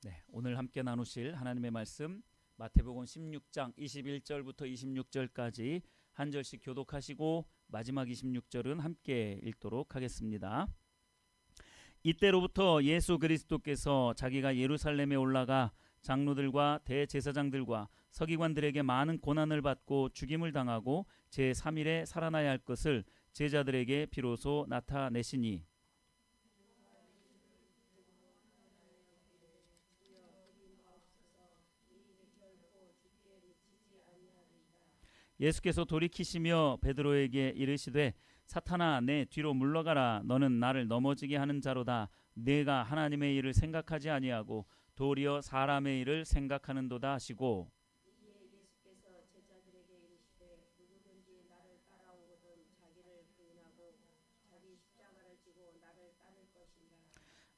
네, 오늘 함께 나누실 하나님의 말씀 마태복음 16장 21절부터 26절까지 한 절씩 교독하시고 마지막 26절은 함께 읽도록 하겠습니다. 이때로부터 예수 그리스도께서 자기가 예루살렘에 올라가 장로들과 대제사장들과 서기관들에게 많은 고난을 받고 죽임을 당하고 제3일에 살아나야 할 것을 제자들에게 비로소 나타내시니 예수께서 돌이키시며 베드로에게 이르시되 사탄아 내 뒤로 물러가라. 너는 나를 넘어지게 하는 자로다. 내가 하나님의 일을 생각하지 아니하고 도리어 사람의 일을 생각하는도다 하시고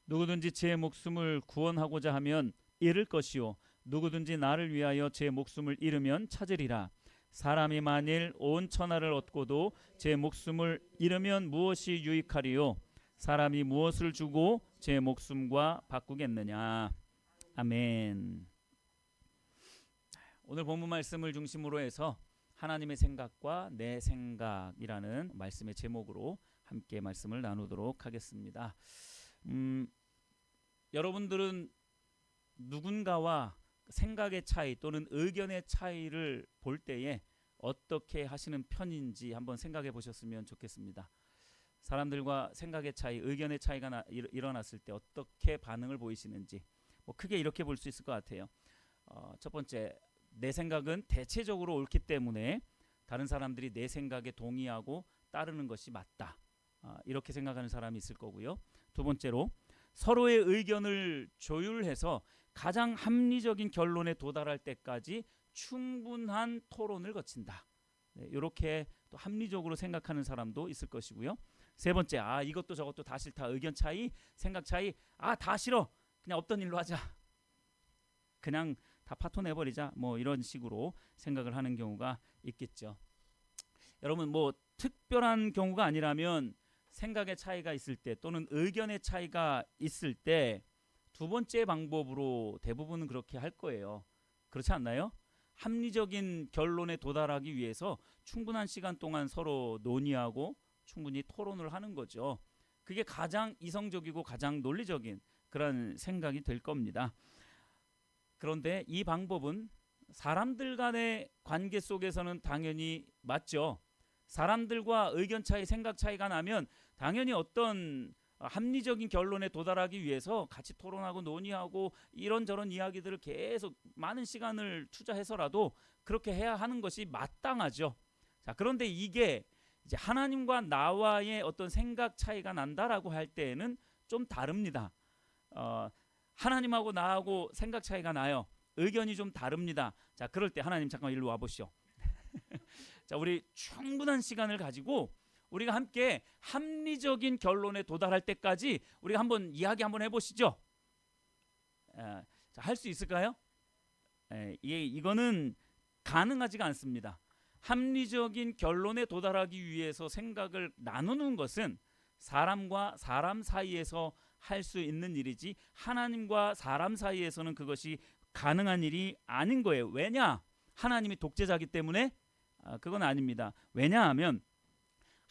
누구든지 제 목숨을 구원하고자 하면 잃을 것이요 누구든지 나를 위하여 제 목숨을 잃으면 찾으리라. 사람이 만일 온 천하를 얻고도 제 목숨을 잃으면 무엇이 유익하리요? 사람이 무엇을 주고 제 목숨과 바꾸겠느냐? 아멘. 오늘 본문 말씀을 중심으로 해서 하나님의 생각과 내 생각이라는 말씀의 제목으로 함께 말씀을 나누도록 하겠습니다. 여러분들은 누군가와 생각의 차이 또는 의견의 차이를 볼 때에 어떻게 하시는 편인지 한번 생각해 보셨으면 좋겠습니다. 사람들과 생각의 차이, 의견의 차이가 일어났을 때 어떻게 반응을 보이시는지 크게 이렇게 볼 수 있을 것 같아요. 첫 번째, 내 생각은 대체적으로 옳기 때문에 다른 사람들이 내 생각에 동의하고 따르는 것이 맞다. 이렇게 생각하는 사람이 있을 거고요. 두 번째로, 서로의 의견을 조율해서 가장 합리적인 결론에 도달할 때까지 충분한 토론을 거친다. 이렇게 또 합리적으로 생각하는 사람도 있을 것이고요. 세 번째, 이것도 저것도 다 싫다. 의견 차이, 생각 차이, 다 싫어. 그냥 없던 일로 하자. 그냥 다 파토 내버리자. 이런 식으로 생각을 하는 경우가 있겠죠. 여러분 특별한 경우가 아니라면 생각의 차이가 있을 때 또는 의견의 차이가 있을 때 두 번째 방법으로 대부분은 그렇게 할 거예요. 그렇지 않나요? 합리적인 결론에 도달하기 위해서 충분한 시간 동안 서로 논의하고 충분히 토론을 하는 거죠. 그게 가장 이성적이고 가장 논리적인 그런 생각이 될 겁니다. 그런데 이 방법은 사람들 간의 관계 속에서는 당연히 맞죠. 사람들과 의견 차이, 생각 차이가 나면 당연히 어떤 합리적인 결론에 도달하기 위해서 같이 토론하고 논의하고 이런저런 이야기들을 계속 많은 시간을 투자해서라도 그렇게 해야 하는 것이 마땅하죠. 자, 그런데 이게 이제 하나님과 나와의 어떤 생각 차이가 난다라고 할 때에는 좀 다릅니다. 하나님하고 나하고 생각 차이가 나요. 의견이 좀 다릅니다. 자, 그럴 때 하나님 잠깐 일로 와보시오. 자, 우리 충분한 시간을 가지고 우리가 함께 합리적인 결론에 도달할 때까지 우리가 한번 이야기 한번 해보시죠. 할 수 있을까요? 이거는 가능하지가 않습니다. 합리적인 결론에 도달하기 위해서 생각을 나누는 것은 사람과 사람 사이에서 할 수 있는 일이지 하나님과 사람 사이에서는 그것이 가능한 일이 아닌 거예요. 왜냐? 하나님이 독재자이기 때문에 그건 아닙니다. 왜냐하면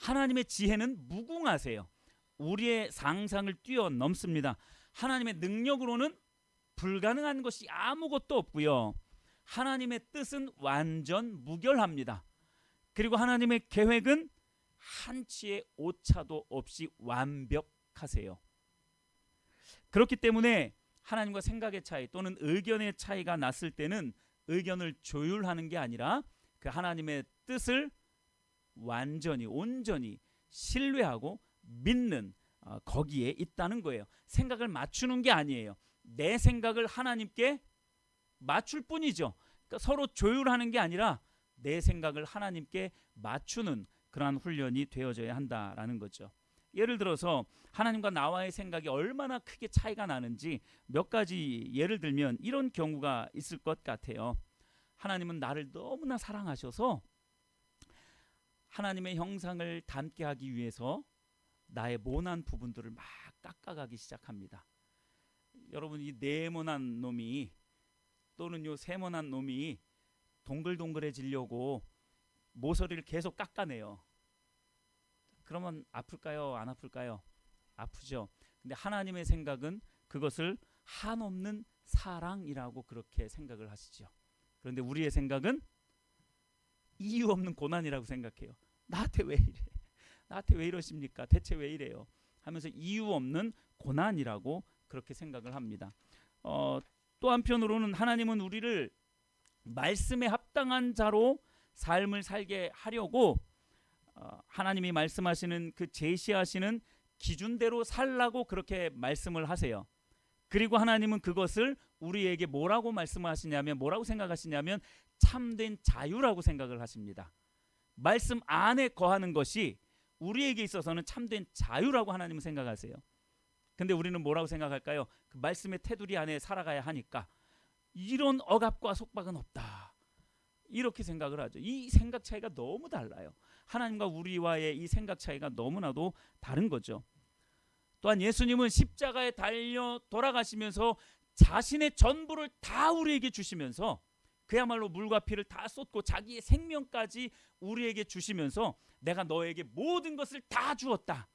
하나님의 지혜는 무궁하세요. 우리의 상상을 뛰어넘습니다. 하나님의 능력으로는 불가능한 것이 아무것도 없고요. 하나님의 뜻은 완전 무결합니다. 그리고 하나님의 계획은 한치의 오차도 없이 완벽하세요. 그렇기 때문에 하나님과 생각의 차이 또는 의견의 차이가 났을 때는 의견을 조율하는 게 아니라 그 하나님의 뜻을 완전히 온전히 신뢰하고 믿는 거기에 있다는 거예요. 생각을 맞추는 게 아니에요. 내 생각을 하나님께 맞출 뿐이죠. 그러니까 서로 조율하는 게 아니라 내 생각을 하나님께 맞추는 그러한 훈련이 되어져야 한다라는 거죠. 예를 들어서 하나님과 나와의 생각이 얼마나 크게 차이가 나는지 몇 가지 예를 들면 이런 경우가 있을 것 같아요. 하나님은 나를 너무나 사랑하셔서 하나님의 형상을 닮게 하기 위해서 나의 모난 부분들을 막 깎아가기 시작합니다. 여러분, 이 네모난 놈이 또는 요 세모난 놈이 동글동글해지려고 모서리를 계속 깎아내요. 그러면 아플까요? 안 아플까요? 아프죠. 근데 하나님의 생각은 그것을 한없는 사랑이라고 그렇게 생각을 하시죠. 그런데 우리의 생각은 이유 없는 고난이라고 생각해요. 나한테 왜 이래? 나한테 왜 이러십니까? 대체 왜 이래요? 하면서 이유 없는 고난이라고 그렇게 생각을 합니다. 또 한편으로는 하나님은 우리를 말씀에 합당한 자로 삶을 살게 하려고 하나님이 말씀하시는 그 제시하시는 기준대로 살라고 그렇게 말씀을 하세요. 그리고 하나님은 그것을 우리에게 뭐라고 말씀하시냐면, 뭐라고 생각하시냐면 참된 자유라고 생각을 하십니다. 말씀 안에 거하는 것이 우리에게 있어서는 참된 자유라고 하나님은 생각하세요. 근데 우리는 뭐라고 생각할까요? 그 말씀의 테두리 안에 살아가야 하니까 이런 억압과 속박은 없다, 이렇게 생각을 하죠. 이 생각 차이가 너무 달라요. 하나님과 우리와의 이 생각 차이가 너무나도 다른 거죠. 또한 예수님은 십자가에 달려 돌아가시면서 자신의 전부를 다 우리에게 주시면서, 그야말로 물과 피를 다 쏟고 자기의 생명까지 우리에게 주시면서 내가 너에게 모든 것을 다 주었다,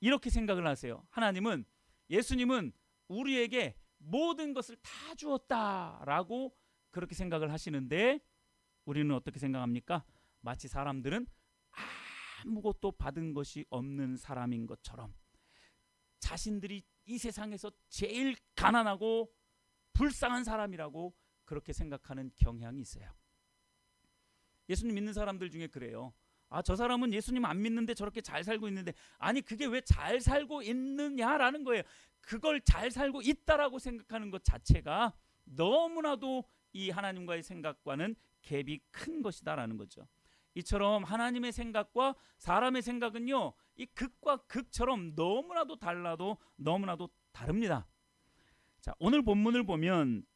이렇게 생각을 하세요. 하나님은, 예수님은 우리에게 모든 것을 다 주었다라고 그렇게 생각을 하시는데, 우리는 어떻게 생각합니까? 마치 사람들은 아무것도 받은 것이 없는 사람인 것처럼, 자신들이 이 세상에서 제일 가난하고 불쌍한 사람이라고 그렇게 생각하는 경향이 있어요. 예수님 믿는 사람들 중에 그래요. 저 사람은 예수님 안 믿는데 저렇게 잘 살고 있는데, 아니 그게 왜 잘 살고 있느냐라는 거예요. 그걸 잘 살고 있다라고 생각하는 것 자체가 너무나도 이 하나님과의 생각과는 갭이 큰 것이다라는 거죠. 이처럼 하나님의 생각과 사람의 생각은요, 이 극과 극처럼 너무나도 달라도 너무나도 다릅니다. 자, 오늘 본문을 보면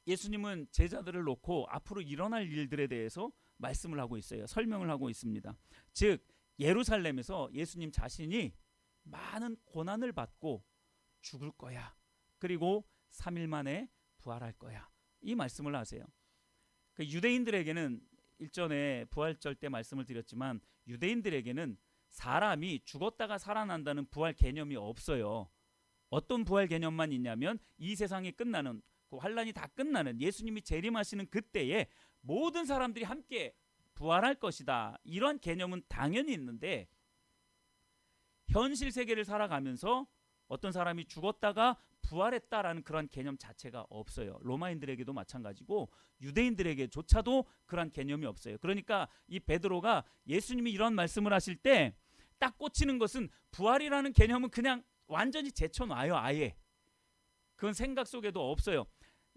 예수님은 제자들을 놓고 앞으로 일어날 일들에 대해서 말씀을 하고 있어요. 설명을 하고 있습니다. 즉 예루살렘에서 예수님 자신이 많은 고난을 받고 죽을 거야, 그리고 3일 만에 부활할 거야, 이 말씀을 하세요. 그 유대인들에게는, 일전에 부활절 때 말씀을 드렸지만, 유대인들에게는 사람이 죽었다가 살아난다는 부활 개념이 없어요. 어떤 부활 개념만 있냐면, 이 세상이 끝나는, 그 환란이 다 끝나는, 예수님이 재림하시는 그때에 모든 사람들이 함께 부활할 것이다, 이런 개념은 당연히 있는데, 현실 세계를 살아가면서 어떤 사람이 죽었다가 부활했다라는 그런 개념 자체가 없어요. 로마인들에게도 마찬가지고 유대인들에게조차도 그런 개념이 없어요. 그러니까 이 베드로가 예수님이 이런 말씀을 하실 때 딱 꽂히는 것은, 부활이라는 개념은 그냥 완전히 제쳐놔요. 아예 그건 생각 속에도 없어요.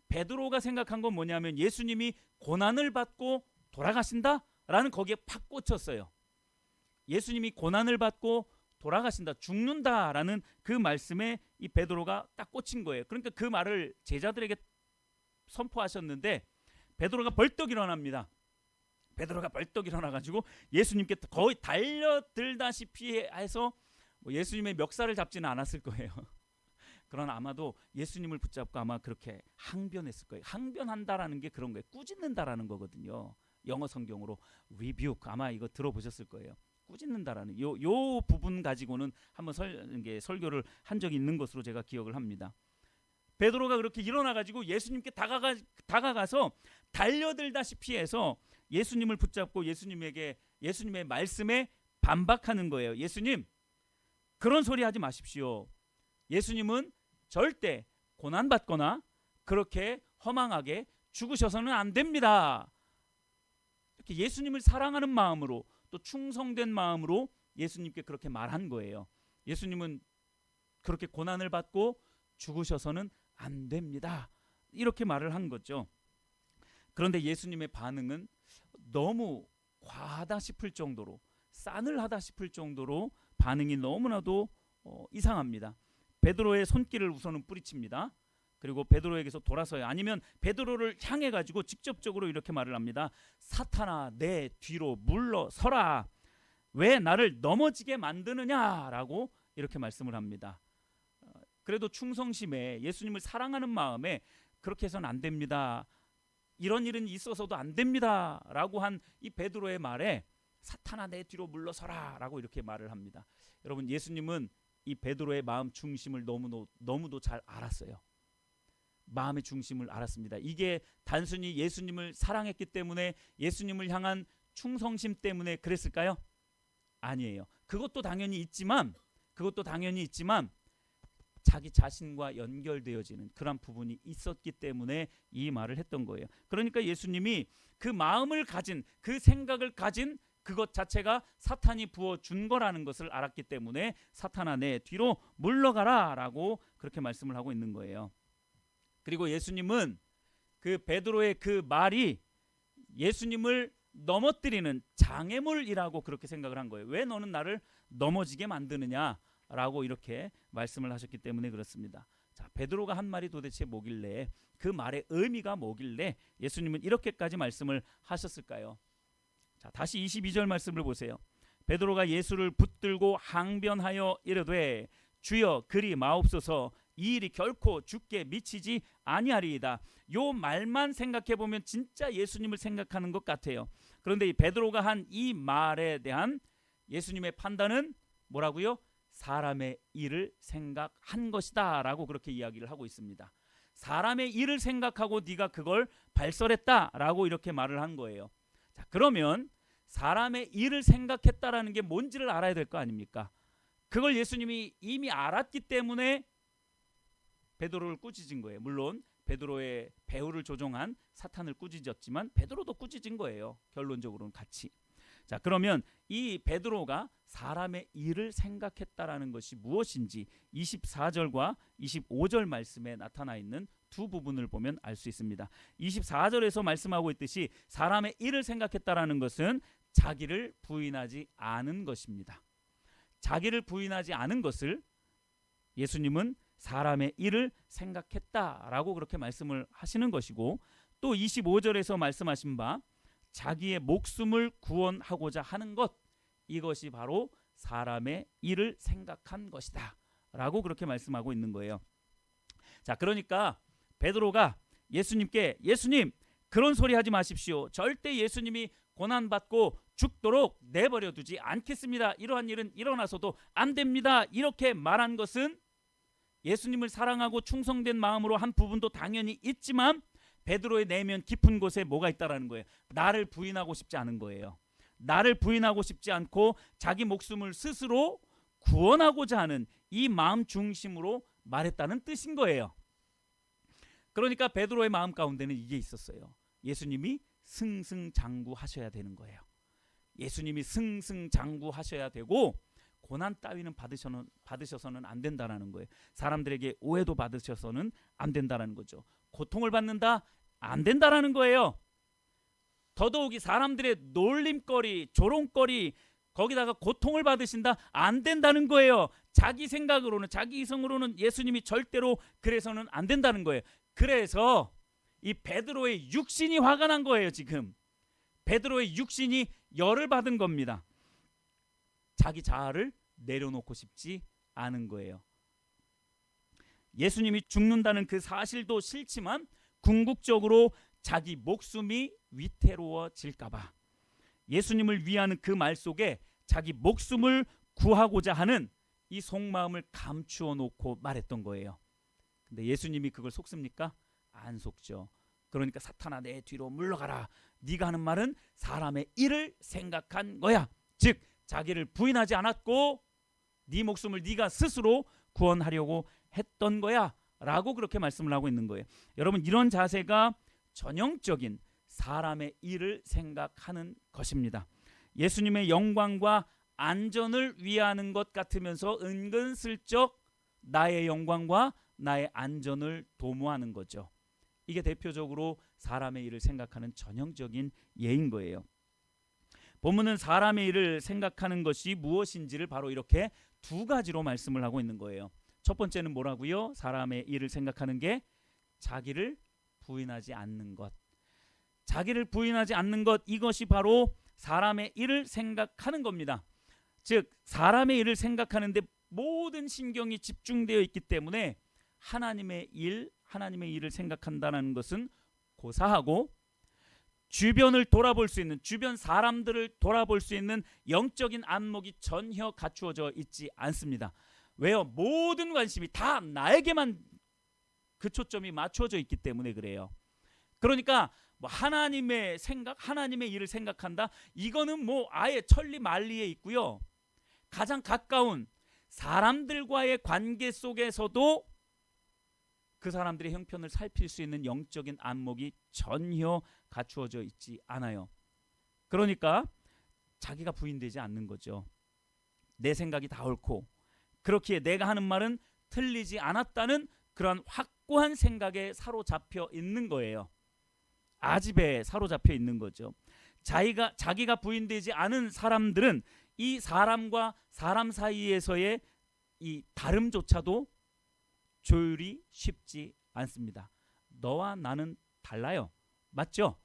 베드로가 생각한 건 뭐냐면, 예수님이 고난을 받고 돌아가신다라는 거기에 팍 꽂혔어요. 예수님이 고난을 받고 돌아가신다, 죽는다라는 그 말씀에 이 베드로가 딱 꽂힌 거예요. 그러니까 그 말을 제자들에게 선포하셨는데, 베드로가 벌떡 일어납니다. 베드로가 벌떡 일어나가지고 예수님께 거의 달려들다시피 해서, 예수님의 멱살을 잡지는 않았을 거예요. 그러나 아마도 예수님을 붙잡고 아마 그렇게 항변했을 거예요. 항변한다라는 게 그런 거예요. 꾸짖는다라는 거거든요. 영어 성경으로 rebuke, 아마 이거 들어보셨을 거예요. 꾸짖는다라는 요 부분 가지고는 한번 설교를 한 적이 있는 것으로 제가 기억을 합니다. 베드로가 그렇게 일어나가지고 예수님께 다가가서 달려들다시피 해서 예수님을 붙잡고 예수님의 말씀에 반박하는 거예요. 예수님, 그런 소리 하지 마십시오. 예수님은 절대 고난받거나 그렇게 허망하게 죽으셔서는 안 됩니다. 이렇게 예수님을 사랑하는 마음으로, 또 충성된 마음으로 예수님께 그렇게 말한 거예요. 예수님은 그렇게 고난을 받고 죽으셔서는 안 됩니다, 이렇게 말을 한 거죠. 그런데 예수님의 반응은 너무 과하다 싶을 정도로, 싸늘하다 싶을 정도로 반응이 너무나도 이상합니다. 베드로의 손길을 우선은 뿌리칩니다. 그리고 베드로에게서 돌아서요. 아니면 베드로를 향해 가지고 직접적으로 이렇게 말을 합니다. 사탄아, 내 뒤로 물러서라. 왜 나를 넘어지게 만드느냐라고 이렇게 말씀을 합니다. 그래도 충성심에 예수님을 사랑하는 마음에 그렇게 해서는 안 됩니다. 이런 일은 있어서도 안 됩니다. 라고 한 이 베드로의 말에 사탄아 내 뒤로 물러서라 라고 이렇게 말을 합니다. 여러분, 예수님은 이 베드로의 마음 중심을 너무도 잘 알았어요. 마음의 중심을 알았습니다. 이게 단순히 예수님을 사랑했기 때문에, 예수님을 향한 충성심 때문에 그랬을까요? 아니에요. 그것도 당연히 있지만 자기 자신과 연결되어지는 그런 부분이 있었기 때문에 이 말을 했던 거예요. 그러니까 예수님이 그 마음을 가진, 그 생각을 가진 그것 자체가 사탄이 부어준 거라는 것을 알았기 때문에 사탄아 내 뒤로 물러가라 라고 그렇게 말씀을 하고 있는 거예요. 그리고 예수님은 그 베드로의 그 말이 예수님을 넘어뜨리는 장애물이라고 그렇게 생각을 한 거예요. 왜 너는 나를 넘어지게 만드느냐 라고 이렇게 말씀을 하셨기 때문에 그렇습니다. 자, 베드로가 한 말이 도대체 뭐길래, 그 말의 의미가 뭐길래 예수님은 이렇게까지 말씀을 하셨을까요? 자, 다시 22절 말씀을 보세요. 베드로가 예수를 붙들고 항변하여 이르되 주여 그리 마옵소서, 이 일이 결코 주께 미치지 아니하리이다. 요 말만 생각해 보면 진짜 예수님을 생각하는 것 같아요. 그런데 이 베드로가 한 이 말에 대한 예수님의 판단은 뭐라고요? 사람의 일을 생각한 것이다 라고 그렇게 이야기를 하고 있습니다. 사람의 일을 생각하고 네가 그걸 발설했다 라고 이렇게 말을 한 거예요. 자, 그러면 사람의 일을 생각했다라는 게 뭔지를 알아야 될 거 아닙니까? 그걸 예수님이 이미 알았기 때문에 베드로를 꾸짖은 거예요. 물론 베드로의 배후를 조종한 사탄을 꾸짖었지만 베드로도 꾸짖은 거예요. 결론적으로는 같이. 자, 그러면 이 베드로가 사람의 일을 생각했다라는 것이 무엇인지 24절과 25절 말씀에 나타나 있는 두 부분을 보면 알 수 있습니다. 24절에서 말씀하고 있듯이 사람의 일을 생각했다라는 것은 자기를 부인하지 않은 것입니다. 자기를 부인하지 않은 것을 예수님은 사람의 일을 생각했다라고 그렇게 말씀을 하시는 것이고, 또 25절에서 말씀하신 바 자기의 목숨을 구원하고자 하는 것, 이것이 바로 사람의 일을 생각한 것이다 라고 그렇게 말씀하고 있는 거예요. 자, 그러니까 베드로가 예수님께 예수님 그런 소리 하지 마십시오. 절대 예수님이 고난받고 죽도록 내버려 두지 않겠습니다. 이러한 일은 일어나서도 안 됩니다. 이렇게 말한 것은 예수님을 사랑하고 충성된 마음으로 한 부분도 당연히 있지만 베드로의 내면 깊은 곳에 뭐가 있다라는 거예요. 나를 부인하고 싶지 않은 거예요. 나를 부인하고 싶지 않고 자기 목숨을 스스로 구원하고자 하는 이 마음 중심으로 말했다는 뜻인 거예요. 그러니까 베드로의 마음 가운데는 이게 있었어요. 예수님이 승승장구하셔야 되는 거예요. 예수님이 승승장구하셔야 되고 고난 따위는 받으셔서는 안 된다라는 거예요. 사람들에게 오해도 받으셔서는 안 된다라는 거죠. 고통을 받는다? 안 된다라는 거예요. 더더욱이 사람들의 놀림거리, 조롱거리, 거기다가 고통을 받으신다? 안 된다는 거예요. 자기 생각으로는, 자기 이성으로는 예수님이 절대로 그래서는 안 된다는 거예요. 그래서 이 베드로의 육신이 화가 난 거예요. 지금 베드로의 육신이 열을 받은 겁니다. 자기 자아를 내려놓고 싶지 않은 거예요. 예수님이 죽는다는 그 사실도 싫지만 궁극적으로 자기 목숨이 위태로워질까 봐 예수님을 위하는 그 말 속에 자기 목숨을 구하고자 하는 이 속마음을 감추어 놓고 말했던 거예요. 근데 예수님이 그걸 속습니까? 안 속죠. 그러니까 사탄아 내 뒤로 물러가라. 네가 하는 말은 사람의 일을 생각한 거야. 즉 자기를 부인하지 않았고 네 목숨을 네가 스스로 구원하려고 했던 거야 라고 그렇게 말씀을 하고 있는 거예요. 여러분, 이런 자세가 전형적인 사람의 일을 생각하는 것입니다. 예수님의 영광과 안전을 위하는 것 같으면서 은근슬쩍 나의 영광과 나의 안전을 도모하는 거죠. 이게 대표적으로 사람의 일을 생각하는 전형적인 예인 거예요. 본문은 사람의 일을 생각하는 것이 무엇인지를 바로 이렇게 두 가지로 말씀을 하고 있는 거예요. 첫 번째는 뭐라고요? 사람의 일을 생각하는 게 자기를 부인하지 않는 것. 자기를 부인하지 않는 것, 이것이 바로 사람의 일을 생각하는 겁니다. 즉 사람의 일을 생각하는데 모든 신경이 집중되어 있기 때문에 하나님의 일을 생각한다는 것은 고사하고 주변을 돌아볼 수 있는, 주변 사람들을 돌아볼 수 있는 영적인 안목이 전혀 갖추어져 있지 않습니다. 왜요? 모든 관심이 다 나에게만 그 초점이 맞춰져 있기 때문에 그래요. 그러니까 뭐 하나님의 생각, 하나님의 일을 생각한다, 이거는 뭐 아예 천리만리에 있고요. 가장 가까운 사람들과의 관계 속에서도 그 사람들의 형편을 살필 수 있는 영적인 안목이 전혀 갖추어져 있지 않아요. 그러니까 자기가 부인되지 않는 거죠. 내 생각이 다 옳고 그렇기에 내가 하는 말은 틀리지 않았다는 그러한 확고한 생각에 사로잡혀 있는 거예요. 아집에 사로잡혀 있는 거죠. 자기가 부인되지 않은 사람들은 이 사람과 사람 사이에서의 이 다름조차도 조율이 쉽지 않습니다. 너와 나는 달라요. 맞죠?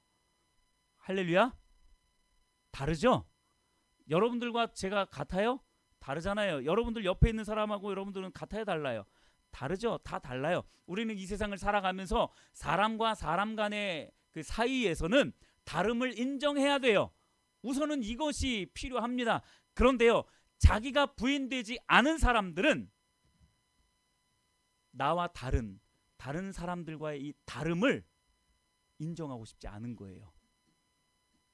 할렐루야? 다르죠? 여러분들과 제가 같아요? 다르잖아요. 여러분들 옆에 있는 사람하고 여러분들은 같아요, 달라요? 다르죠? 다 달라요. 우리는 이 세상을 살아가면서 사람과 사람 간의 그 사이에서는 다름을 인정해야 돼요. 우선은 이것이 필요합니다. 그런데요, 자기가 부인되지 않은 사람들은 나와 다른 사람들과의 이 다름을 인정하고 싶지 않은 거예요.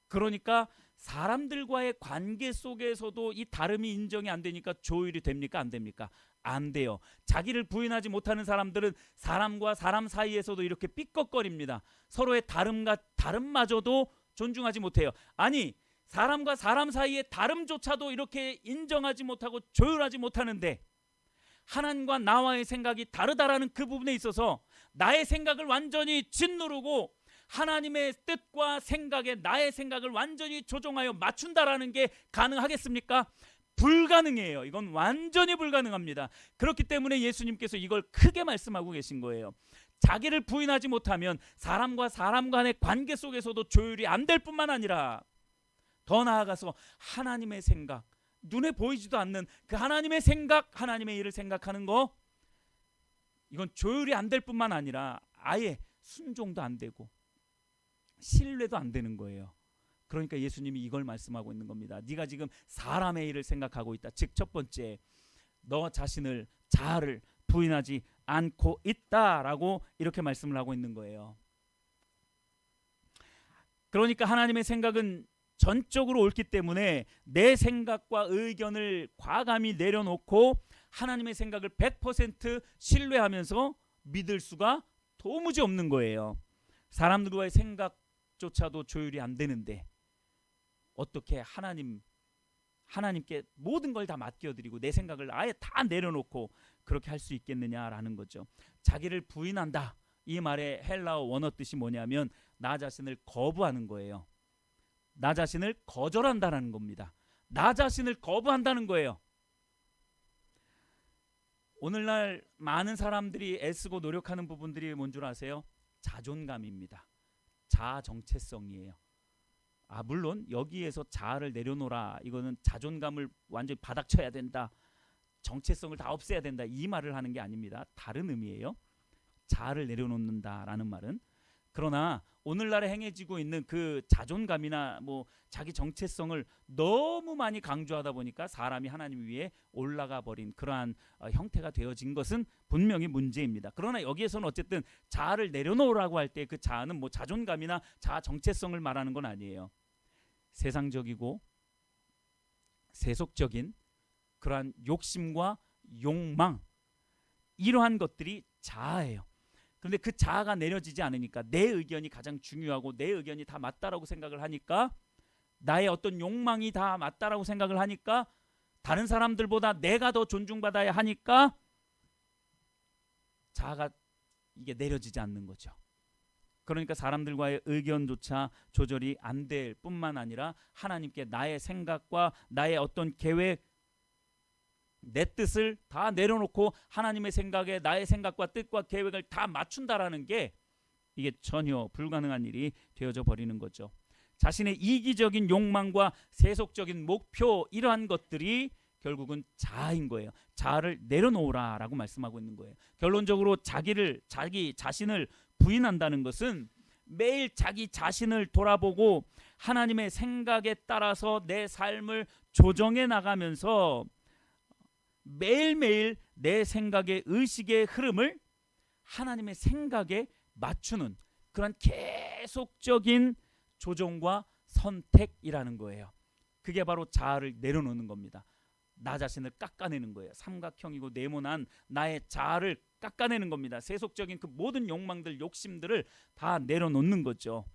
그러니까 사람들과의 관계 속에서도 이 다름이 인정이 안 되니까 조율이 됩니까? 안 됩니까? 안 돼요. 자기를 부인하지 못하는 사람들은 사람과 사람 사이에서도 이렇게 삐걱거립니다. 서로의 다름마저도 존중하지 못해요. 아니, 사람과 사람 사이의 다름조차도 이렇게 인정하지 못하고 조율하지 못하는데 하나님과 나와의 생각이 다르다라는 그 부분에 있어서 나의 생각을 완전히 짓누르고 하나님의 뜻과 생각에 나의 생각을 완전히 조종하여 맞춘다라는 게 가능하겠습니까? 불가능해요. 이건 완전히 불가능합니다. 그렇기 때문에 예수님께서 이걸 크게 말씀하고 계신 거예요. 자기를 부인하지 못하면 사람과 사람 간의 관계 속에서도 조율이 안 될 뿐만 아니라 더 나아가서 하나님의 생각, 눈에 보이지도 않는 그 하나님의 생각, 하나님의 일을 생각하는 거, 이건 조율이 안 될 뿐만 아니라 아예 순종도 안 되고 신뢰도 안 되는 거예요. 그러니까 예수님이 이걸 말씀하고 있는 겁니다. 네가 지금 사람의 일을 생각하고 있다. 즉 첫 번째, 너 자아를 부인하지 않고 있다라고 이렇게 말씀을 하고 있는 거예요. 그러니까 하나님의 생각은 전적으로 옳기 때문에 내 생각과 의견을 과감히 내려놓고 하나님의 생각을 100% 신뢰하면서 믿을 수가 도무지 없는 거예요. 사람들과의 생각조차도 조율이 안 되는데 어떻게 하나님께 모든 걸 다 맡겨드리고 내 생각을 아예 다 내려놓고 그렇게 할 수 있겠느냐라는 거죠. 자기를 부인한다, 이 말의 헬라어 원어 뜻이 뭐냐면 나 자신을 거부하는 거예요. 나 자신을 거절한다는 겁니다. 나 자신을 거부한다는 거예요. 오늘날 많은 사람들이 애쓰고 노력하는 부분들이 뭔 줄 아세요? 자존감입니다. 자아 정체성이에요. 물론 여기에서 자아를 내려놓으라, 이거는 자존감을 완전히 바닥쳐야 된다, 정체성을 다 없애야 된다, 이 말을 하는 게 아닙니다. 다른 의미예요. 자아를 내려놓는다라는 말은. 그러나 오늘날에 행해지고 있는 그 자존감이나 뭐 자기 정체성을 너무 많이 강조하다 보니까 사람이 하나님 위에 올라가 버린 그러한 형태가 되어진 것은 분명히 문제입니다. 그러나 여기에서는 어쨌든 자아를 내려놓으라고 할 때 그 자아는 뭐 자존감이나 자아 정체성을 말하는 건 아니에요. 세상적이고 세속적인 그러한 욕심과 욕망, 이러한 것들이 자아예요. 그런데 그 자아가 내려지지 않으니까, 내 의견이 가장 중요하고 내 의견이 다 맞다라고 생각을 하니까, 나의 어떤 욕망이 다 맞다라고 생각을 하니까, 다른 사람들보다 내가 더 존중받아야 하니까 자아가 이게 내려지지 않는 거죠. 그러니까 사람들과의 의견조차 조절이 안 될 뿐만 아니라 하나님께 나의 생각과 나의 어떤 계획, 내 뜻을 다 내려놓고 하나님의 생각에 나의 생각과 뜻과 계획을 다 맞춘다라는 게 이게 전혀 불가능한 일이 되어져 버리는 거죠. 자신의 이기적인 욕망과 세속적인 목표, 이러한 것들이 결국은 자아인 거예요. 자아를 내려놓으라라고 말씀하고 있는 거예요. 결론적으로 자기 자신을 부인한다는 것은 매일 자기 자신을 돌아보고 하나님의 생각에 따라서 내 삶을 조정해 나가면서 매일매일 내 생각의 의식의 흐름을 하나님의 생각에 맞추는 그런 계속적인 조정과 선택이라는 거예요. 그게 바로 자아를 내려놓는 겁니다. 나 자신을 깎아내는 거예요. 삼각형이고 네모난 나의 자아를 깎아내는 겁니다. 세속적인 그 모든 욕망들, 욕심들을 다 내려놓는 거죠.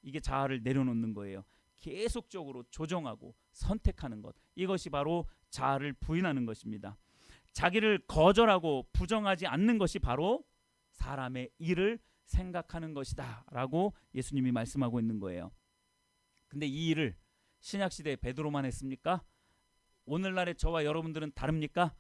이게 자아를 내려놓는 거예요. 계속적으로 조정하고 선택하는 것, 이것이 바로 자아를 부인하는 것입니다. 자기를 거절하고 부정하지 않는 것이 바로 사람의 일을 생각하는 것이다 라고 예수님이 말씀하고 있는 거예요. 근데 이 일을 신약시대에 베드로만 했습니까? 오늘날의 저와 여러분들은 다릅니까?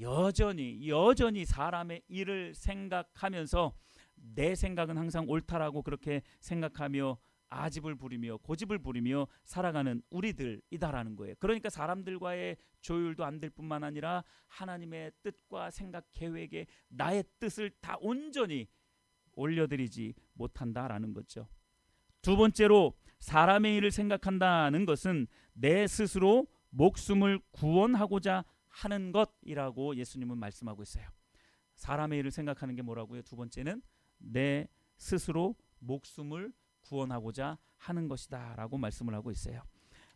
여전히 사람의 일을 생각하면서 내 생각은 항상 옳다라고 그렇게 생각하며 아집을 부리며 고집을 부리며 살아가는 우리들이다라는 거예요. 그러니까 사람들과의 조율도 안 될 뿐만 아니라 하나님의 뜻과 생각 계획에 나의 뜻을 다 온전히 올려드리지 못한다라는 거죠. 두 번째로 사람의 일을 생각한다는 것은 내 스스로 목숨을 구원하고자 하는 것이라고 예수님은 말씀하고 있어요. 사람의 일을 생각하는 게 뭐라고요? 두 번째는 내 스스로 목숨을 구원하고자 하는 것이다 라고 말씀을 하고 있어요.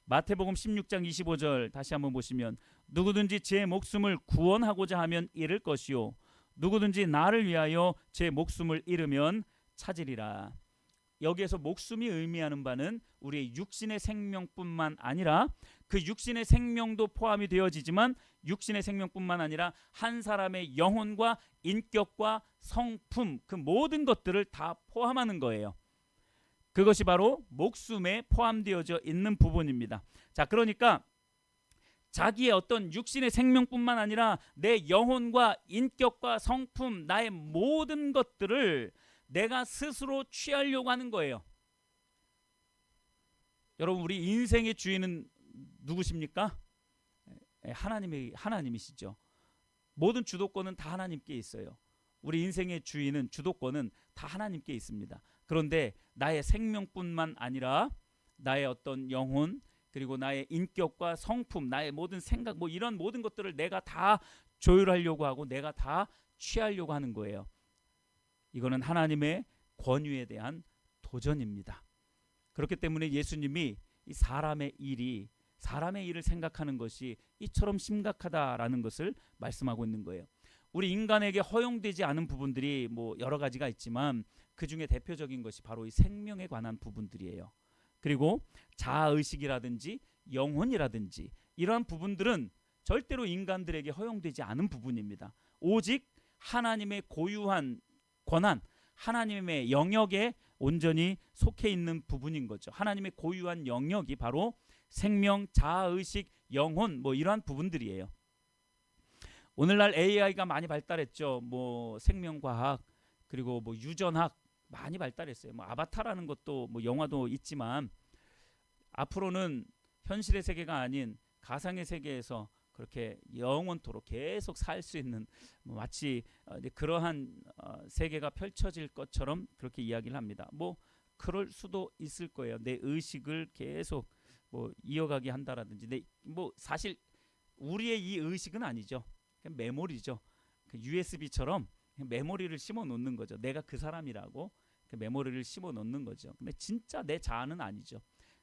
마태복음 16장 25절 다시 한번 보시면 누구든지 제 목숨을 구원하고자 하면 잃을 것이요 누구든지 나를 위하여 제 목숨을 잃으면 찾으리라. 여기에서 목숨이 의미하는 바는 우리의 육신의 생명뿐만 아니라 그 육신의 생명도 포함이 되어지지만 육신의 생명뿐만 아니라 한 사람의 영혼과 인격과 성품 그 모든 것들을 다 포함하는 거예요. 그것이 바로 목숨에 포함되어져 있는 부분입니다. 자, 그러니까 자기의 어떤 육신의 생명뿐만 아니라 내 영혼과 인격과 성품 나의 모든 것들을 내가 스스로 취하려고 하는 거예요. 여러분, 우리 인생의 주인은 누구십니까? 하나님이시죠. 모든 주도권은 다 하나님께 있어요. 우리 인생의 주인은 주도권은 다 하나님께 있습니다. 그런데 나의 생명뿐만 아니라 나의 어떤 영혼 그리고 나의 인격과 성품 나의 모든 생각 뭐 이런 모든 것들을 내가 다 조율하려고 하고 내가 다 취하려고 하는 거예요. 이거는 하나님의 권위에 대한 도전입니다. 그렇기 때문에 예수님이 이 사람의 일을 생각하는 것이 이처럼 심각하다라는 것을 말씀하고 있는 거예요. 우리 인간에게 허용되지 않은 부분들이 뭐 여러 가지가 있지만 그 중에 대표적인 것이 바로 이 생명에 관한 부분들이에요. 그리고 자아의식이라든지 영혼이라든지 이러한 부분들은 절대로 인간들에게 허용되지 않은 부분입니다. 오직 하나님의 고유한 권한, 하나님의 영역에 온전히 속해 있는 부분인 거죠. 하나님의 고유한 영역이 바로 생명, 자아의식, 영혼 뭐 이러한 부분들이에요. 오늘날 AI가 많이 발달했죠. 뭐 생명과학 그리고 뭐 유전학 많이 발달했어요. 뭐 아바타라는 것도 뭐 영화도 있지만 앞으로는 현실의 세계가 아닌 가상의 세계에서 그렇게 영원토록 계속 살 수 있는 마치 그러한 세계가 펼쳐질 것처럼 그렇게 이야기를 합니다. 뭐 그럴 수도 있을 거예요. 내 의식을 계속 뭐 이어가게 한다라든지 뭐 사실 우리의 이 의식은 아니죠. 그냥 메모리죠. 그 USB처럼 메모리를 심어 놓는 거죠. 내가 그 사람이라고 그 메모리를 심어 놓는 거죠. 근데 진짜 내 자아는 아니죠.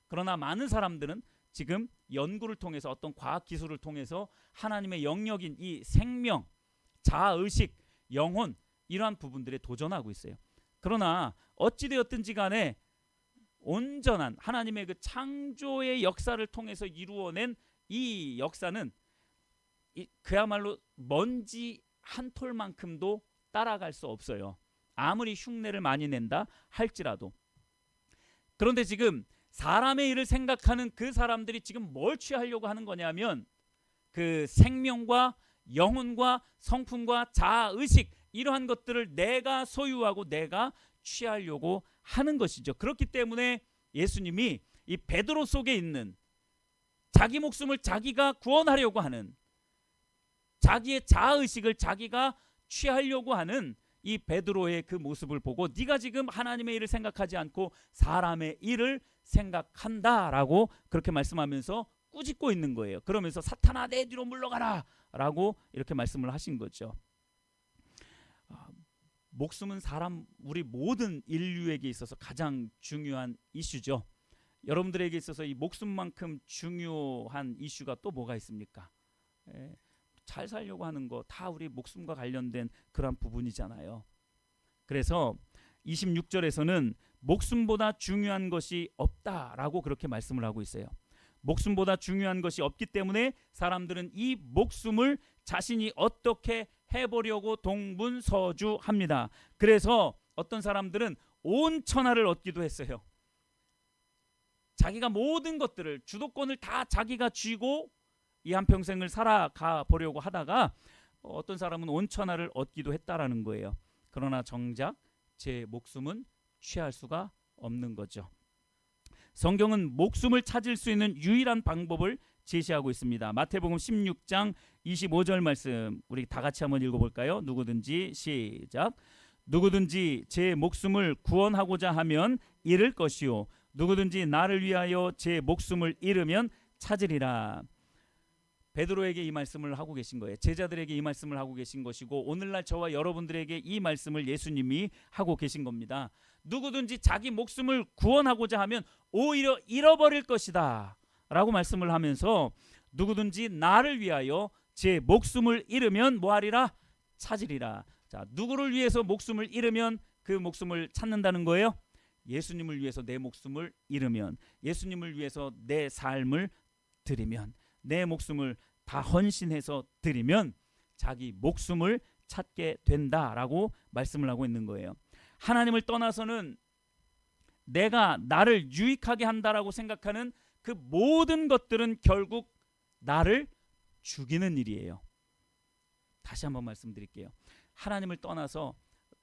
그러나 많은 사람들은 지금 연구를 통해서 어떤 과학 기술을 통해서 하나님의 영역인 이 생명, 자아의식, 영혼 이러한 부분들에 도전하고 있어요. 그러나 어찌되었든지 간에 온전한 하나님의 그 창조의 역사를 통해서 이루어낸 이 역사는 그야말로 먼지 한 톨만큼도 따라갈 수 없어요. 아무리 흉내를 많이 낸다 할지라도. 그런데 지금 사람의 일을 생각하는 그 사람들이 지금 뭘 취하려고 하는 거냐면 그 생명과 영혼과 성품과 자아의식 이러한 것들을 내가 소유하고 내가 취하려고 하는 것이죠. 그렇기 때문에 예수님이 이 베드로 속에 있는 자기 목숨을 자기가 구원하려고 하는, 자기의 자아의식을 자기가 취하려고 하는 이 베드로의 그 모습을 보고 네가 지금 하나님의 일을 생각하지 않고 사람의 일을 생각한다라고 그렇게 말씀하면서 꾸짖고 있는 거예요. 그러면서 사탄아 내 뒤로 물러가라 라고 이렇게 말씀을 하신 거죠. 목숨은 우리 모든 인류에게 있어서 가장 중요한 이슈죠. 여러분들에게 있어서 이 목숨만큼 중요한 이슈가 또 뭐가 있습니까? 잘 살려고 하는 거 다 우리 목숨과 관련된 그런 부분이잖아요. 그래서 26절에서는 목숨보다 중요한 것이 없다라고 그렇게 말씀을 하고 있어요. 목숨보다 중요한 것이 없기 때문에 사람들은 이 목숨을 자신이 어떻게 해보려고 동분서주합니다. 그래서 어떤 사람들은 온 천하를 얻기도 했어요. 자기가 모든 것들을, 주도권을 다 자기가 쥐고 이 한평생을 살아가 보려고 하다가 어떤 사람은 온 천하를 얻기도 했다라는 거예요. 그러나 정작 제 목숨은 취할 수가 없는 거죠. 성경은 목숨을 찾을 수 있는 유일한 방법을 제시하고 있습니다. 마태복음 16장 25절 말씀 우리 다 같이 한번 읽어볼까요? 누구든지 시작. 누구든지 제 목숨을 구원하고자 하면 잃을 것이요 누구든지 나를 위하여 제 목숨을 잃으면 찾으리라. 베드로에게 이 말씀을 하고 계신 거예요. 제자들에게 이 말씀을 하고 계신 것이고 오늘날 저와 여러분들에게 이 말씀을 예수님이 하고 계신 겁니다. 누구든지 자기 목숨을 구원하고자 하면 오히려 잃어버릴 것이다 라고 말씀을 하면서 누구든지 나를 위하여 제 목숨을 잃으면 뭐하리라? 찾으리라. 자, 누구를 위해서 목숨을 잃으면 그 목숨을 찾는다는 거예요? 예수님을 위해서 내 목숨을 잃으면, 예수님을 위해서 내 삶을 드리면, 내 목숨을 다 헌신해서 드리면 자기 목숨을 찾게 된다라고 말씀을 하고 있는 거예요. 하나님을 떠나서는 내가 나를 유익하게 한다라고 생각하는 그 모든 것들은 결국 나를 죽이는 일이에요. 다시 한번 말씀드릴게요. 하나님을 떠나서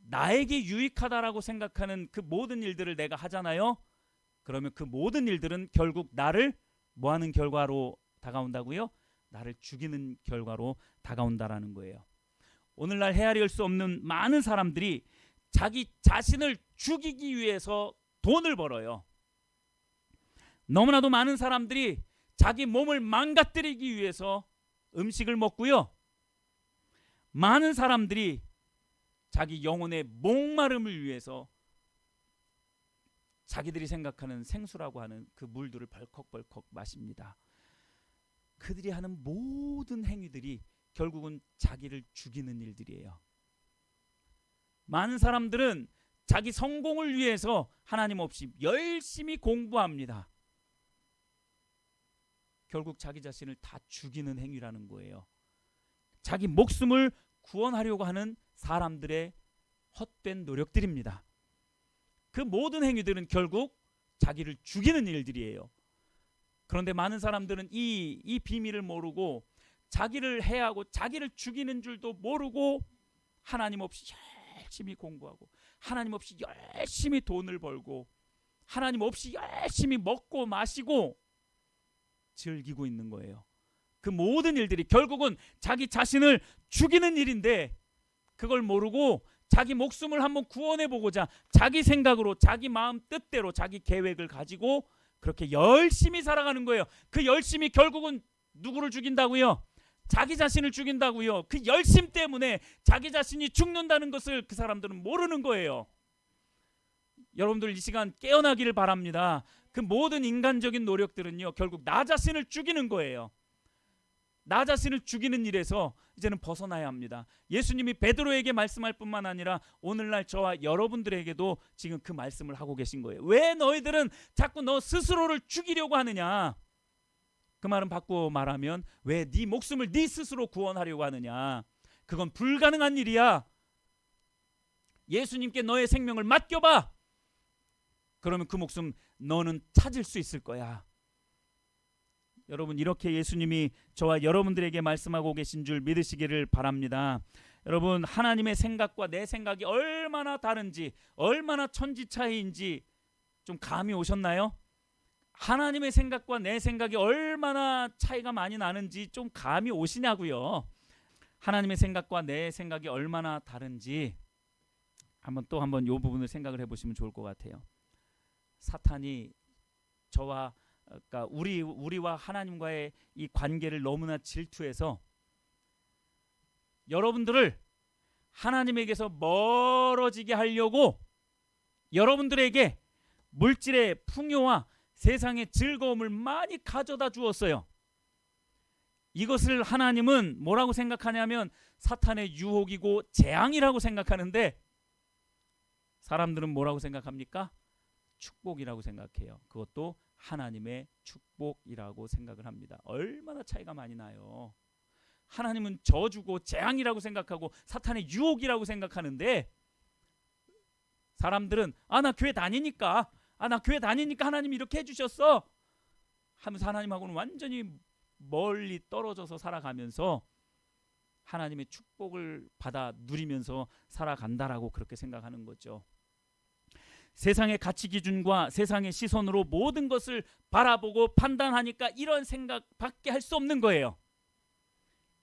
나에게 유익하다라고 생각하는 그 모든 일들을 내가 하잖아요. 그러면 그 모든 일들은 결국 나를 뭐하는 결과로 다가온다고요? 나를 죽이는 결과로 다가온다라는 거예요. 오늘날 헤아릴 수 없는 많은 사람들이 자기 자신을 죽이기 위해서 돈을 벌어요. 너무나도 많은 사람들이 자기 몸을 망가뜨리기 위해서 음식을 먹고요. 많은 사람들이 자기 영혼의 목마름을 위해서 자기들이 생각하는 생수라고 하는 그 물들을 벌컥벌컥 마십니다. 그들이 하는 모든 행위들이 결국은 자기를 죽이는 일들이에요. 많은 사람들은 자기 성공을 위해서 하나님 없이 열심히 공부합니다. 결국 자기 자신을 다 죽이는 행위라는 거예요. 자기 목숨을 구원하려고 하는 사람들의 헛된 노력들입니다. 그 모든 행위들은 결국 자기를 죽이는 일들이에요. 그런데 많은 사람들은 이 비밀을 모르고 자기를 해하고 자기를 죽이는 줄도 모르고 하나님 없이 열심히 공부하고 하나님 없이 열심히 돈을 벌고 하나님 없이 열심히 먹고 마시고 즐기고 있는 거예요. 그 모든 일들이 결국은 자기 자신을 죽이는 일인데 그걸 모르고 자기 목숨을 한번 구원해보고자 자기 생각으로 자기 마음 뜻대로 자기 계획을 가지고 그렇게 열심히 살아가는 거예요. 그 열심이 결국은 누구를 죽인다고요? 자기 자신을 죽인다고요. 그 열심 때문에 자기 자신이 죽는다는 것을 그 사람들은 모르는 거예요. 여러분들 이 시간 깨어나기를 바랍니다. 그 모든 인간적인 노력들은요 결국 나 자신을 죽이는 거예요. 나 자신을 죽이는 일에서 이제는 벗어나야 합니다. 예수님이 베드로에게 말씀할 뿐만 아니라 오늘날 저와 여러분들에게도 지금 그 말씀을 하고 계신 거예요. 왜 너희들은 자꾸 너 스스로를 죽이려고 하느냐? 그 말은 바꾸어 말하면 왜 네 목숨을 네 스스로 구원하려고 하느냐? 그건 불가능한 일이야. 예수님께 너의 생명을 맡겨봐. 그러면 그 목숨 너는 찾을 수 있을 거야. 여러분 이렇게 예수님이 저와 여러분들에게 말씀하고 계신 줄 믿으시기를 바랍니다. 여러분 하나님의 생각과 내 생각이 얼마나 다른지 얼마나 천지 차이인지 좀 감이 오셨나요? 하나님의 생각과 내 생각이 얼마나 차이가 많이 나는지 좀 감이 오시냐고요. 하나님의 생각과 내 생각이 얼마나 다른지 한번 이 부분을 생각을 해보시면 좋을 것 같아요. 사탄이 저와 그러니까 우리와 하나님과의 이 관계를 너무나 질투해서 여러분들을 하나님에게서 멀어지게 하려고 여러분들에게 물질의 풍요와 세상의 즐거움을 많이 가져다 주었어요. 이것을 하나님은 뭐라고 생각하냐면 사탄의 유혹이고 재앙이라고 생각하는데 사람들은 뭐라고 생각합니까? 축복이라고 생각해요. 그것도 하나님의 축복이라고 생각을 합니다. 얼마나 차이가 많이 나요. 하나님은 저주고 재앙이라고 생각하고 사탄의 유혹이라고 생각하는데 사람들은 나 교회 다니니까 하나님이 이렇게 해주셨어 하면서 하나님하고는 완전히 멀리 떨어져서 살아가면서 하나님의 축복을 받아 누리면서 살아간다라고 그렇게 생각하는 거죠. 세상의 가치 기준과 세상의 시선으로 모든 것을 바라보고 판단하니까 이런 생각밖에 할 수 없는 거예요.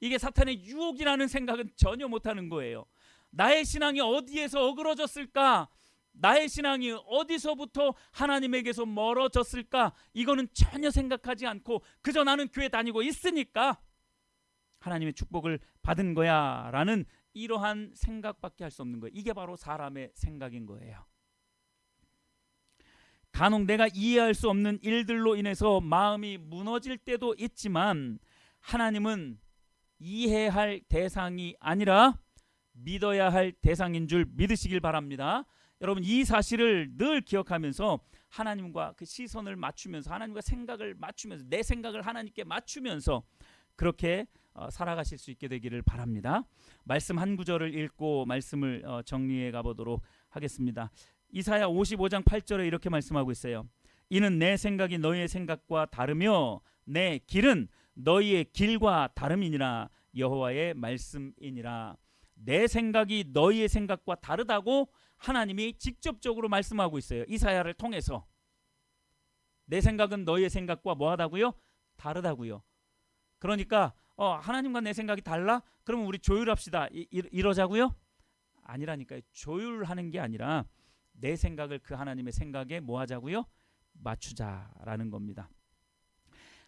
이게 사탄의 유혹이라는 생각은 전혀 못하는 거예요. 나의 신앙이 어디에서 어그러졌을까? 나의 신앙이 어디서부터 하나님에게서 멀어졌을까? 이거는 전혀 생각하지 않고 그저 나는 교회 다니고 있으니까 하나님의 축복을 받은 거야 라는 이러한 생각밖에 할 수 없는 거예요. 이게 바로 사람의 생각인 거예요. 간혹 내가 이해할 수 없는 일들로 인해서 마음이 무너질 때도 있지만 하나님은 이해할 대상이 아니라 믿어야 할 대상인 줄 믿으시길 바랍니다. 여러분 이 사실을 늘 기억하면서 하나님과 그 시선을 맞추면서 하나님과 생각을 맞추면서 내 생각을 하나님께 맞추면서 그렇게 살아가실 수 있게 되기를 바랍니다. 말씀 한 구절을 읽고 말씀을 정리해 가보도록 하겠습니다. 이사야 55장 8절에 이렇게 말씀하고 있어요. 이는 내 생각이 너희의 생각과 다르며 내 길은 너희의 길과 다름이니라 여호와의 말씀이니라. 내 생각이 너희의 생각과 다르다고 하나님이 직접적으로 말씀하고 있어요. 이사야를 통해서. 내 생각은 너희의 생각과 뭐하다고요? 다르다고요. 그러니까 하나님과 내 생각이 달라? 그러면 우리 조율합시다. 이러자고요? 아니라니까요. 조율하는 게 아니라 내 생각을 그 하나님의 생각에 뭐하자고요? 맞추자라는 겁니다.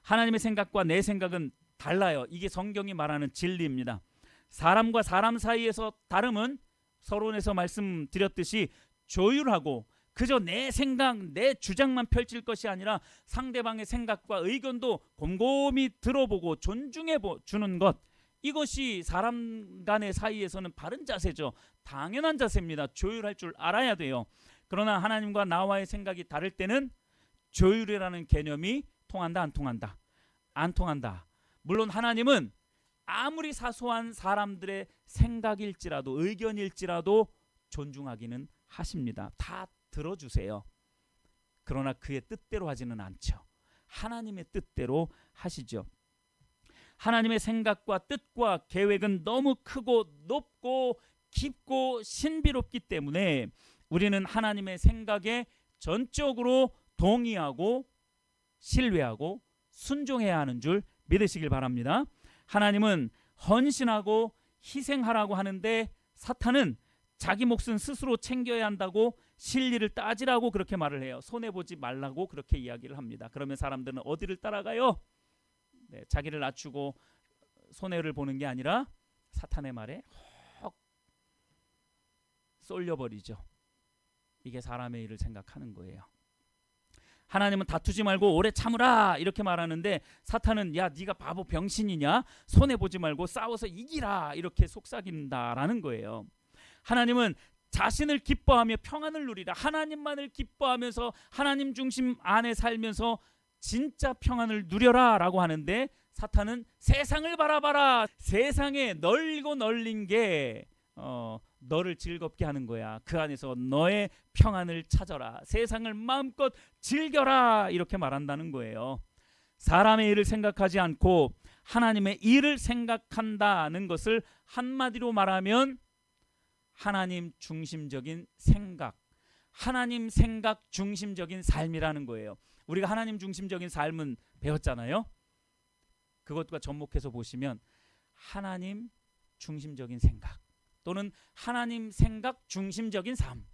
하나님의 생각과 내 생각은 달라요. 이게 성경이 말하는 진리입니다. 사람과 사람 사이에서 다름은 서론에서 말씀드렸듯이 조율하고 그저 내 생각, 내 주장만 펼칠 것이 아니라 상대방의 생각과 의견도 곰곰이 들어보고 존중해 주는 것, 이것이 사람 간의 사이에서는 바른 자세죠. 당연한 자세입니다. 조율할 줄 알아야 돼요. 그러나 하나님과 나와의 생각이 다를 때는 조율이라는 개념이 통한다, 안 통한다? 안 통한다. 물론 하나님은 아무리 사소한 사람들의 생각일지라도 의견일지라도 존중하기는 하십니다. 다 들어주세요. 그러나 그의 뜻대로 하지는 않죠. 하나님의 뜻대로 하시죠. 하나님의 생각과 뜻과 계획은 너무 크고 높고 깊고 신비롭기 때문에 우리는 하나님의 생각에 전적으로 동의하고 신뢰하고 순종해야 하는 줄 믿으시길 바랍니다. 하나님은 헌신하고 희생하라고 하는데 사탄은 자기 몫은 스스로 챙겨야 한다고 실리를 따지라고 그렇게 말을 해요. 손해보지 말라고 그렇게 이야기를 합니다. 그러면 사람들은 어디를 따라가요? 네, 자기를 낮추고 손해를 보는 게 아니라 사탄의 말에 헉 쏠려버리죠. 이게 사람의 일을 생각하는 거예요. 하나님은 다투지 말고 오래 참으라 이렇게 말하는데 사탄은 야 네가 바보 병신이냐? 손해보지 말고 싸워서 이기라 이렇게 속삭인다라는 거예요. 하나님은 자신을 기뻐하며 평안을 누리라. 하나님만을 기뻐하면서 하나님 중심 안에 살면서 진짜 평안을 누려라 라고 하는데 사탄은 세상을 바라봐라. 세상에 널고 널린 게 너를 즐겁게 하는 거야. 그 안에서 너의 평안을 찾아라. 세상을 마음껏 즐겨라 이렇게 말한다는 거예요. 사람의 일을 생각하지 않고 하나님의 일을 생각한다는 것을 한마디로 말하면 하나님 중심적인 생각, 하나님 생각 중심적인 삶이라는 거예요. 우리가 하나님 중심적인 삶은 배웠잖아요. 그것과 접목해서 보시면 하나님 중심적인 생각 또는 하나님 생각 중심적인 삶,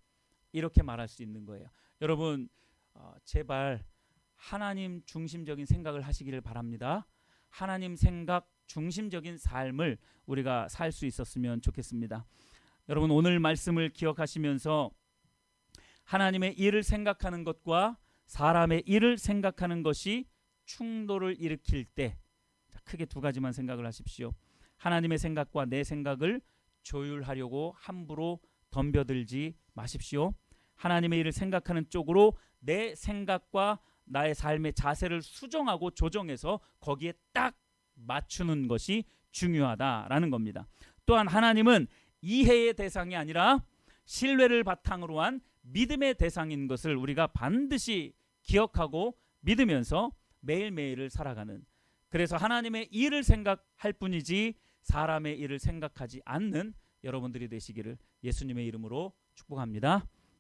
이렇게 말할 수 있는 거예요. 여러분 제발 하나님 중심적인 생각을 하시기를 바랍니다. 하나님 생각 중심적인 삶을 우리가 살 수 있었으면 좋겠습니다. 여러분 오늘 말씀을 기억하시면서 하나님의 일을 생각하는 것과 사람의 일을 생각하는 것이 충돌을 일으킬 때 크게 두 가지만 생각을 하십시오. 하나님의 생각과 내 생각을 조율하려고 함부로 덤벼들지 마십시오. 하나님의 일을 생각하는 쪽으로 내 생각과 나의 삶의 자세를 수정하고 조정해서 거기에 딱 맞추는 것이 중요하다라는 겁니다. 또한 하나님은 이해의 대상이 아니라 신뢰를 바탕으로 한 믿음의 대상인 것을 우리가 반드시 기억하고 믿으면서 매일매일을 살아가는, 그래서 하나님의 일을 생각할 뿐이지 사람의 일을 생각하지 않는 여러분들이 되시기를 예수님의 이름으로 축복합니다.